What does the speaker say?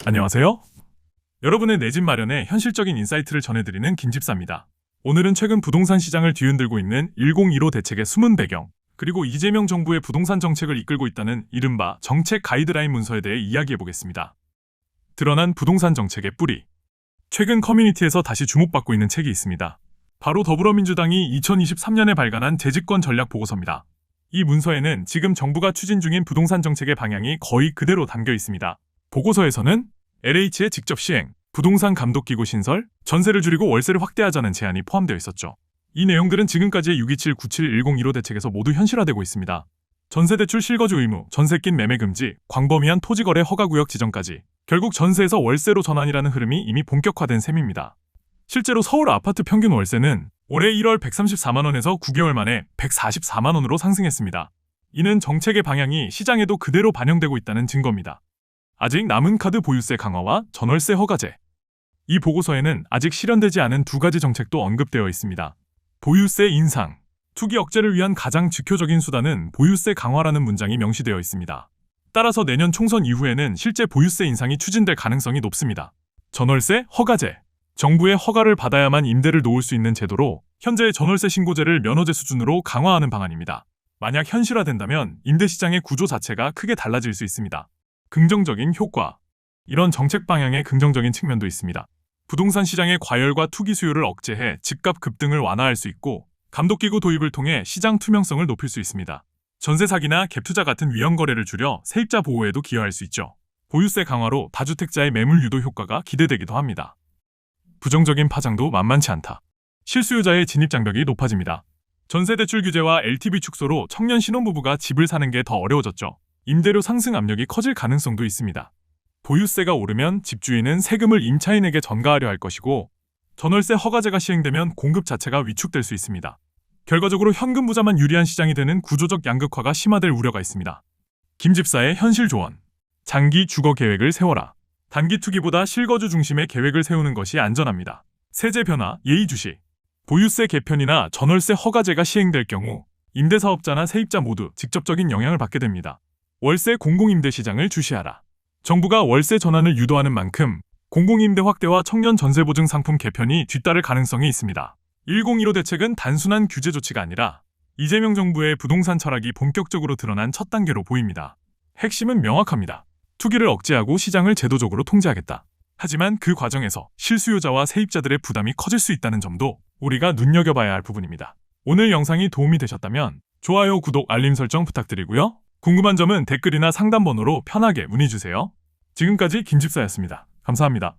안녕하세요. 여러분의 내 집 마련에 현실적인 인사이트를 전해드리는 김집사입니다. 오늘은 최근 부동산 시장을 뒤흔들고 있는 1015 대책의 숨은 배경, 그리고 이재명 정부의 부동산 정책을 이끌고 있다는 이른바 정책 가이드라인 문서에 대해 이야기해보겠습니다. 드러난 부동산 정책의 뿌리. 최근 커뮤니티에서 다시 주목받고 있는 책이 있습니다. 바로 더불어민주당이 2023년에 발간한 재집권 전략 보고서입니다. 이 문서에는 지금 정부가 추진 중인 부동산 정책의 방향이 거의 그대로 담겨 있습니다. 보고서에서는 LH의 직접 시행, 부동산 감독기구 신설, 전세를 줄이고 월세를 확대하자는 제안이 포함되어 있었죠. 이 내용들은 지금까지의 627, 97, 1015 대책에서 모두 현실화되고 있습니다. 전세대출 실거주 의무, 전세 낀 매매 금지, 광범위한 토지거래 허가구역 지정까지 결국 전세에서 월세로 전환이라는 흐름이 이미 본격화된 셈입니다. 실제로 서울 아파트 평균 월세는 올해 1월 134만 원에서 9개월 만에 144만 원으로 상승했습니다. 이는 정책의 방향이 시장에도 그대로 반영되고 있다는 증거입니다. 아직 남은 카드 보유세 강화와 전월세 허가제. 이 보고서에는 아직 실현되지 않은 두 가지 정책도 언급되어 있습니다. 보유세 인상. 투기 억제를 위한 가장 즉효적인 수단은 보유세 강화라는 문장이 명시되어 있습니다. 따라서 내년 총선 이후에는 실제 보유세 인상이 추진될 가능성이 높습니다. 전월세 허가제. 정부의 허가를 받아야만 임대를 놓을 수 있는 제도로 현재의 전월세 신고제를 면허제 수준으로 강화하는 방안입니다. 만약 현실화된다면 임대시장의 구조 자체가 크게 달라질 수 있습니다. 긍정적인 효과. 이런 정책 방향의 긍정적인 측면도 있습니다. 부동산 시장의 과열과 투기 수요를 억제해 집값 급등을 완화할 수 있고, 감독기구 도입을 통해 시장 투명성을 높일 수 있습니다. 전세 사기나 갭 투자 같은 위험 거래를 줄여 세입자 보호에도 기여할 수 있죠. 보유세 강화로 다주택자의 매물 유도 효과가 기대되기도 합니다. 부정적인 파장도 만만치 않다. 실수요자의 진입 장벽이 높아집니다. 전세 대출 규제와 LTV 축소로 청년 신혼부부가 집을 사는 게 더 어려워졌죠. 임대료 상승 압력이 커질 가능성도 있습니다. 보유세가 오르면 집주인은 세금을 임차인에게 전가하려 할 것이고, 전월세 허가제가 시행되면 공급 자체가 위축될 수 있습니다. 결과적으로 현금 부자만 유리한 시장이 되는 구조적 양극화가 심화될 우려가 있습니다. 김집사의 현실 조언. 장기 주거 계획을 세워라. 단기 투기보다 실거주 중심의 계획을 세우는 것이 안전합니다. 세제 변화, 예의주시. 보유세 개편이나 전월세 허가제가 시행될 경우 임대사업자나 세입자 모두 직접적인 영향을 받게 됩니다. 월세 공공임대 시장을 주시하라. 정부가 월세 전환을 유도하는 만큼 공공임대 확대와 청년 전세보증 상품 개편이 뒤따를 가능성이 있습니다. 1015 대책은 단순한 규제 조치가 아니라 이재명 정부의 부동산 철학이 본격적으로 드러난 첫 단계로 보입니다. 핵심은 명확합니다. 투기를 억제하고 시장을 제도적으로 통제하겠다. 하지만 그 과정에서 실수요자와 세입자들의 부담이 커질 수 있다는 점도 우리가 눈여겨봐야 할 부분입니다. 오늘 영상이 도움이 되셨다면 좋아요, 구독, 알림 설정 부탁드리고요. 궁금한 점은 댓글이나 상담번호로 편하게 문의주세요. 지금까지 김집사였습니다. 감사합니다.